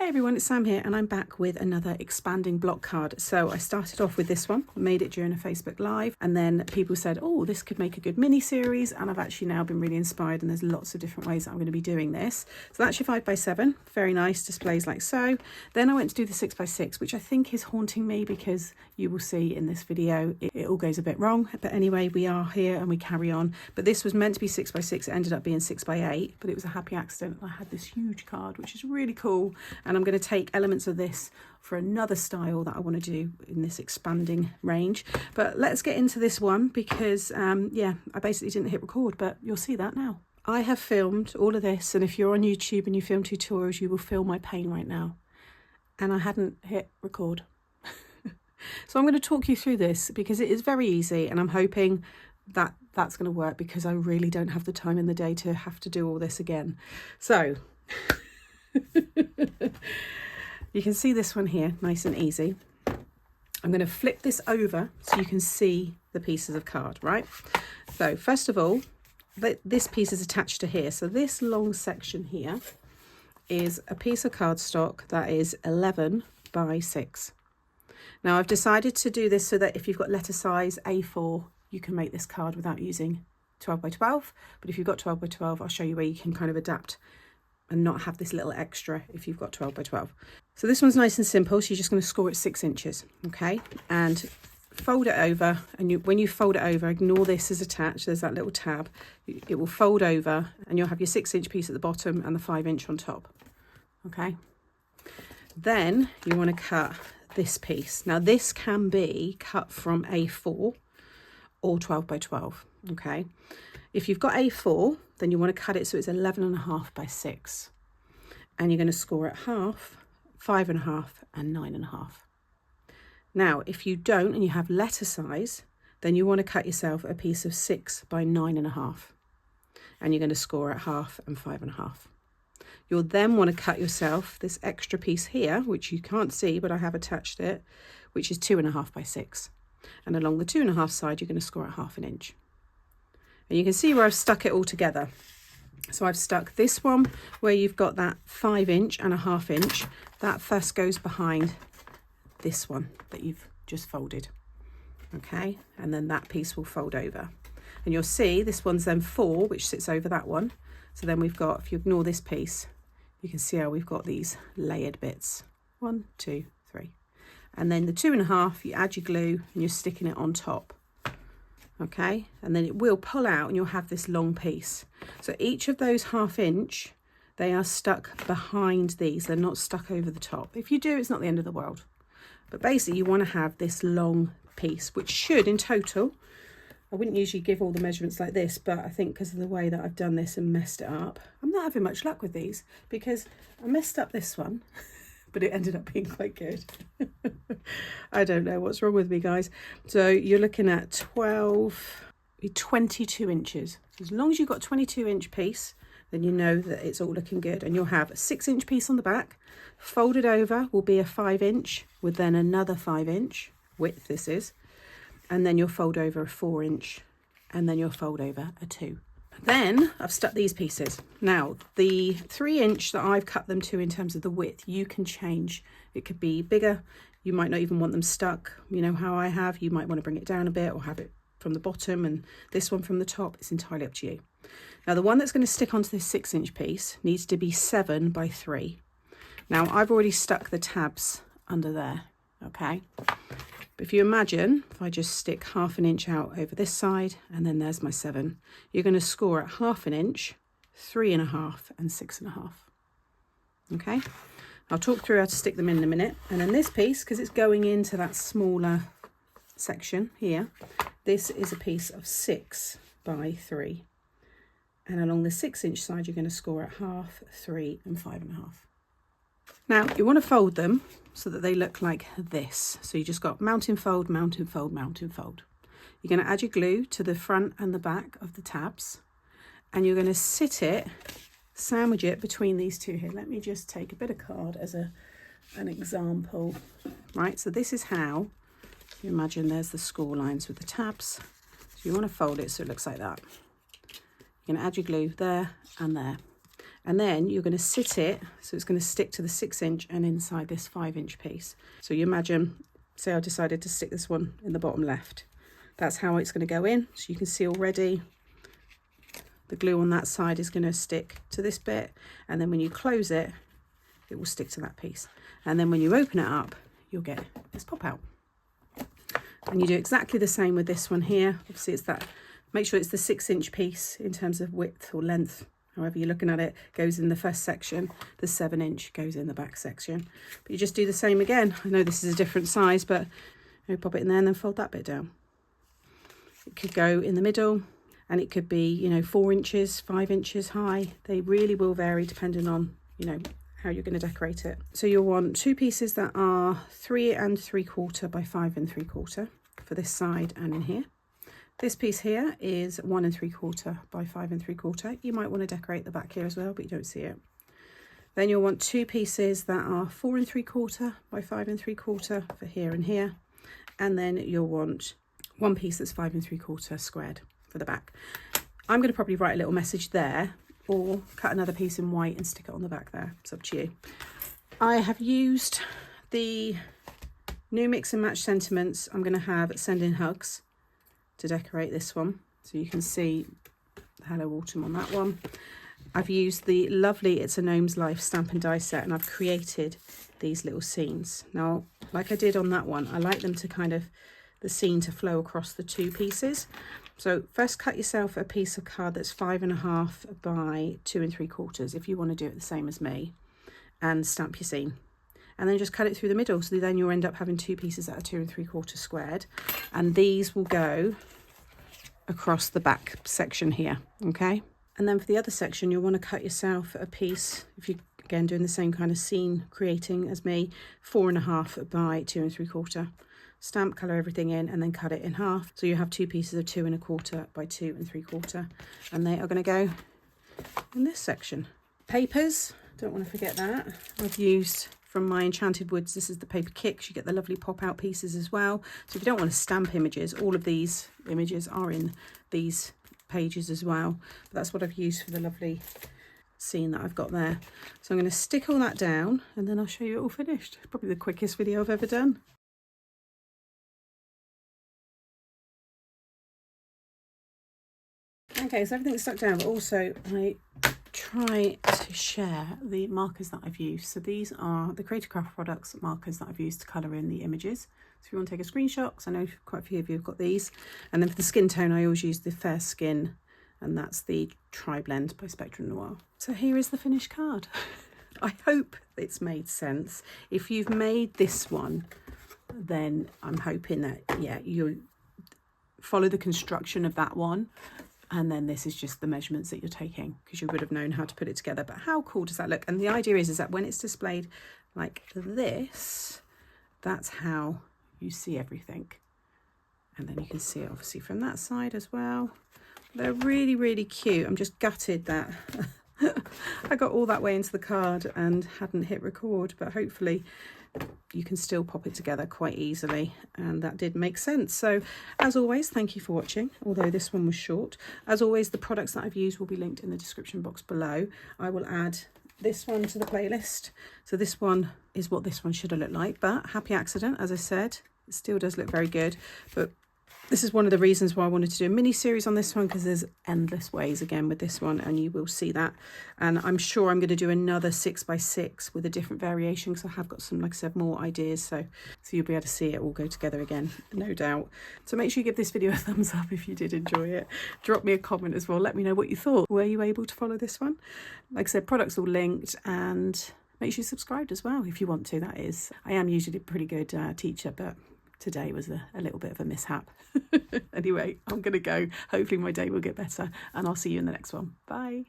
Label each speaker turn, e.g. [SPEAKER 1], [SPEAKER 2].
[SPEAKER 1] everyone, it's Sam here and I'm back with another expanding block card. So I started off with this one, made it during a Facebook Live, and then people said, oh, this could make a good mini series, and I've actually now been really inspired, and there's lots of different ways that I'm going to be doing this. So that's your 5x7, very nice, displays like so. Then I went to do the 6x6, which I think is haunting me because you will see in this video it all goes a bit wrong, but anyway, we are here and we carry on. But this was meant to be 6x6, it ended up being 6x8, but it was a happy accident. I had this huge card, which is really cool, and I'm going to take elements of this for another style that I want to do in this expanding range. But let's get into this one because yeah, I basically didn't hit record, but you'll see that now. I have filmed all of this, and if you're on YouTube and you film tutorials, you will feel my pain right now, and I hadn't hit record. So I'm going to talk you through this because it is very easy, and I'm hoping that that's going to work because I really don't have the time in the day to have to do all this again. So you can see this one here, nice and easy. I'm going to flip this over so you can see the pieces of card, right? So first of all, this piece is attached to here. So this long section here is a piece of cardstock that is 11 by 6. Now I've decided to do this so that if you've got letter size A4, you can make this card without using 12 by 12. But if you've got 12 by 12, I'll show you where you can kind of adapt and not have this little extra if you've got 12 by 12. So this one's nice and simple. So you're just going to score it 6 inches, okay? And fold it over, and when you fold it over, ignore this is attached. There's that little tab. It will fold over, and you'll have your 6-inch piece at the bottom and the 5-inch on top, okay? Then you want to cut this piece. Now this can be cut from A4 or 12 by 12, okay? If you've got A4, then you want to cut it so it's 11.5 by 6. And you're going to score it half, 5.5 and 9.5. Now, if you don't and you have letter size, then you want to cut yourself a piece of 6 by 9.5. And you're going to score it half and 5.5. You'll then want to cut yourself this extra piece here, which you can't see, but I have attached it, which is 2.5 by 6. And along the 2.5 side, you're going to score it 1/2 inch. And you can see where I've stuck it all together. So I've stuck this one where you've got that 5-inch and a 1/2 inch. That first goes behind this one that you've just folded. Okay, and then that piece will fold over. And you'll see this one's then 4, which sits over that one. So then we've got, if you ignore this piece, you can see how we've got these layered bits. 1, 2, 3. And then the 2.5, you add your glue and you're sticking it on top. Okay, and then it will pull out and you'll have this long piece. So each of those 1/2 inch, they are stuck behind these. They're not stuck over the top. If you do, it's not the end of the world. But basically you want to have this long piece, which should in total, I wouldn't usually give all the measurements like this, but I think because of the way that I've done this and messed it up, I'm not having much luck with these because I messed up this one, but it ended up being quite good. I don't know what's wrong with me, guys. So you're looking at 22 inches. As long as you've got a 22-inch piece, then you know that it's all looking good. And you'll have a 6-inch piece on the back. Folded over will be a 5-inch with then another 5-inch width, this is. And then you'll fold over a 4-inch, and then you'll fold over a 2. Then I've stuck these pieces. Now the 3-inch that I've cut them to in terms of the width, you can change. It could be bigger. You might not even want them stuck, you know how I have. You might want to bring it down a bit or have it from the bottom and this one from the top. It's entirely up to you. Now the one that's going to stick onto this 6-inch piece needs to be 7 by 3. Now I've already stuck the tabs under there, okay? But if you imagine, if I just stick 1/2 inch out over this side, and then there's my 7, you're going to score at 1/2 inch, 3.5 and 6.5. Okay, I'll talk through how to stick them in a minute. And then this piece, because it's going into that smaller section here, this is a piece of 6 by 3. And along the 6-inch side, you're going to score at 1/2, 3 and 5.5. Now you want to fold them so that they look like this. So you just got mountain fold, mountain fold, mountain fold. You're going to add your glue to the front and the back of the tabs, and you're going to sit it, sandwich it between these two here. Let me just take a bit of card as an example. Right, so this is how you imagine there's the score lines with the tabs. So you want to fold it so it looks like that. You're going to add your glue there and there. And then you're going to sit it, so it's going to stick to the 6-inch and inside this 5-inch piece. So you imagine, say I decided to stick this one in the bottom left. That's how it's going to go in. So you can see already the glue on that side is going to stick to this bit. And then when you close it, it will stick to that piece. And then when you open it up, you'll get this pop out. And you do exactly the same with this one here. Obviously it's that, make sure it's the 6-inch piece in terms of width or length, however you're looking at it, goes in the first section. The 7-inch goes in the back section. But you just do the same again. I know this is a different size, but you pop it in there and then fold that bit down. It could go in the middle, and it could be, you know, 4 inches, 5 inches high. They really will vary depending on, you know, how you're going to decorate it. So you'll want 2 pieces that are 3 3/4 by 5 3/4 for this side and in here. This piece here is 1 3/4 by 5 3/4. You might want to decorate the back here as well, but you don't see it. Then you'll want 2 pieces that are 4 3/4 by 5 3/4 for here and here. And then you'll want 1 piece that's 5 3/4 squared for the back. I'm going to probably write a little message there, or cut another piece in white and stick it on the back there. It's up to you. I have used the new Mix and Match sentiments. I'm going to have Sending Hugs to decorate this one. So you can see Hello Autumn on that one. I've used the lovely It's a Gnome's Life stamp and die set, and I've created these little scenes. Now, like I did on that one, I like them to kind of, the scene to flow across the 2 pieces. So first cut yourself a piece of card that's 5 1/2 by 2 3/4 if you want to do it the same as me, and stamp your scene. And then just cut it through the middle, so then you'll end up having 2 pieces that are 2 3/4 squared, and these will go across the back section here, okay? And then for the other section, you'll want to cut yourself a piece, if you're again doing the same kind of scene creating as me, 4 1/2 by 2 3/4. Stamp, colour everything in, and then cut it in half. So you have 2 pieces of 2 1/4 by 2 3/4, and they are going to go in this section. Papers, don't want to forget that. I've used from my Enchanted Woods, this is the paper kicks. You get the lovely pop out pieces as well. So if you don't want to stamp images, all of these images are in these pages as well. But that's what I've used for the lovely scene that I've got there. So I'm going to stick all that down, and then I'll show you it all finished. Probably the quickest video I've ever done. Okay, so everything's stuck down, but also I try to share the markers that I've used. So these are the Creative Craft Products markers that I've used to colour in the images. So if you want to take a screenshot, because I know quite a few of you have got these. And then for the skin tone, I always use the Fair Skin, and that's the Tri-Blend by Spectrum Noir. So here is the finished card. I hope it's made sense. If you've made this one, then I'm hoping that, yeah, you follow the construction of that one. And then this is just the measurements that you're taking, because you would have known how to put it together. But how cool does that look? And the idea is that when it's displayed like this, that's how you see everything. And then you can see it obviously from that side as well. They're really, really cute. I'm just gutted that I got all that way into the card and hadn't hit record, but hopefully you can still pop it together quite easily, and that did make sense. So as always, thank you for watching, although this one was short. As always, the products that I've used will be linked in the description box below. I will add this one to the playlist. So this one is what this one should have looked like, but happy accident, as I said, it still does look very good. But this is one of the reasons why I wanted to do a mini series on this one, because there's endless ways again with this one, and you will see that. And I'm sure I'm going to do another 6x6 with a different variation, because I have got some, like I said, more ideas. So you'll be able to see it all go together again, no doubt. So make sure you give this video a thumbs up if you did enjoy it. Drop me a comment as well. Let me know what you thought. Were you able to follow this one? Like I said, products all linked, and make sure you subscribed as well if you want to, that is. I am usually a pretty good teacher, but today was a little bit of a mishap. Anyway, I'm going to go. Hopefully my day will get better, and I'll see you in the next one. Bye.